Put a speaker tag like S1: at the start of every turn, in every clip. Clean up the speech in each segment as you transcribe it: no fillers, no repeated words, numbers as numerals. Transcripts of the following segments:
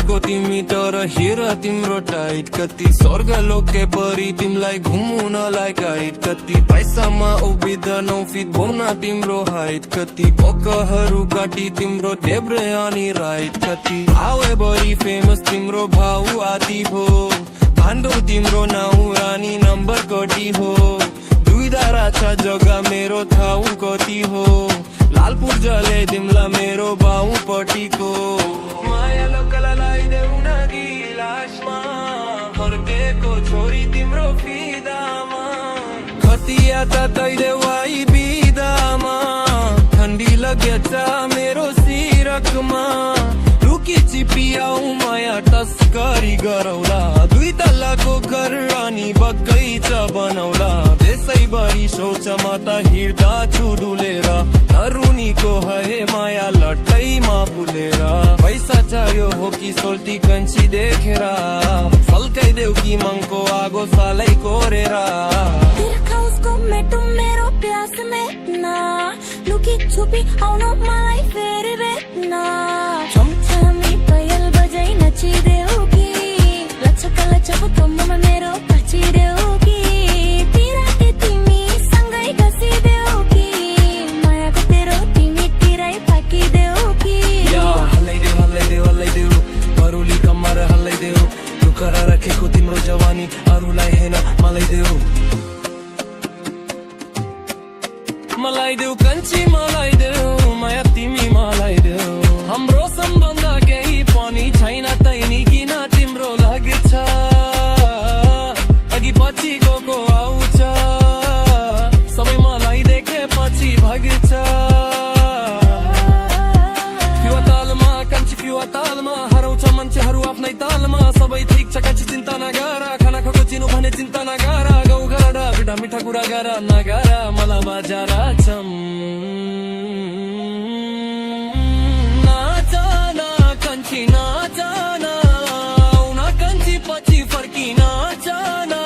S1: भनेको तिमी तर हेर तिम्रो टाइट कति स्वर्ग लोके परी तिमीलाई घुम्नलाई गाइड कति पैसामा उभिँदैनौ फिट भोना तिम्रो हाइट कति पक्कहरू काटी तिम्रो देब्रे अनि राइट कति आवे बढी फेमस तिम्रो भाउ आदि हो भाण्डो तिम्रो नाउ रानी नम्बर कति हो दुईधारा छ जग्गा मेरो ठाउँ कति हो लालपुर जले तिमला मेरो बाउ पट्टिको माया लोकलाई देऊ न गिलासमा फर्केको छोरी तिम्रो फिदामा खतिया त दैदेऊ आई बिदामा ठन्डी लगेछ मेरो सिरकमा लुकी चिपियाउ माया तस्करी गरौला दुई तल्लाको घर अनि बगैँचा बनौला देशैभरि सोचमा त हिँड्दा छु डुलेर तरुनीको है माया लट्टैमा बुलेर पैसा चाहियो हो कि सोल्टी कन्ची देखेर फल्काइदेऊ कि मनको आगो सालै कोरेर
S2: उसको मेटो मेरो प्यास में ना लुकी छुपी आउनु मलाई फेरि भेट्न छमछमी पायल बजाई नचिदेऊ कि लचक लचक कम्ममा मेरो पचिदेऊ कि तिराते तिमी सँगै घसिदेऊ कि मायाको तेरो तिमी तिराई फाकिदेऊ कि
S1: हल्लाइदेऊ परुली कम्मर हल्लाइदेऊ लुकाएर राखेको तिम्रो जवानी अरूलाई हेन मलाई देऊ मलाई देऊ कन्ची मलाई देऊ माया तिमी मलाई देऊ हाम्रो सम्बन्ध केही पनि छैन तैनी किन तिम्रो लाग्छ अघि पछि को आउँछ सबै मलाई देखेपछि भाग्छ फिवा तालमा कन्ची फिवा तालमा हराउँछ मान्छेहरू आफ्नै तालमा सबै ठिक छ कन्ची चिन्ता नगर खाना खाएको चिनो भने चिन्ता नगर गाउँ घर बिटा मिठा कुरा गर नगर मला बजार छम नाचना कन्ची नाचना उना कन्ची पछि फर्की नाचना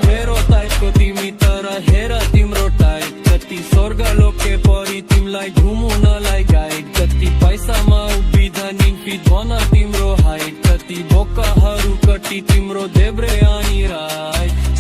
S1: मेरो टाइपको तिमी तर हेर तिम्रो टाइप कति स्वर्ग लोके परी तिमीलाई घुम्नलाई गाइड कति पैसामा उभिँदैन फिट भन तिम्रो हाइट कति बोकाहरू कति तिम्रो देब्रे अनि राइट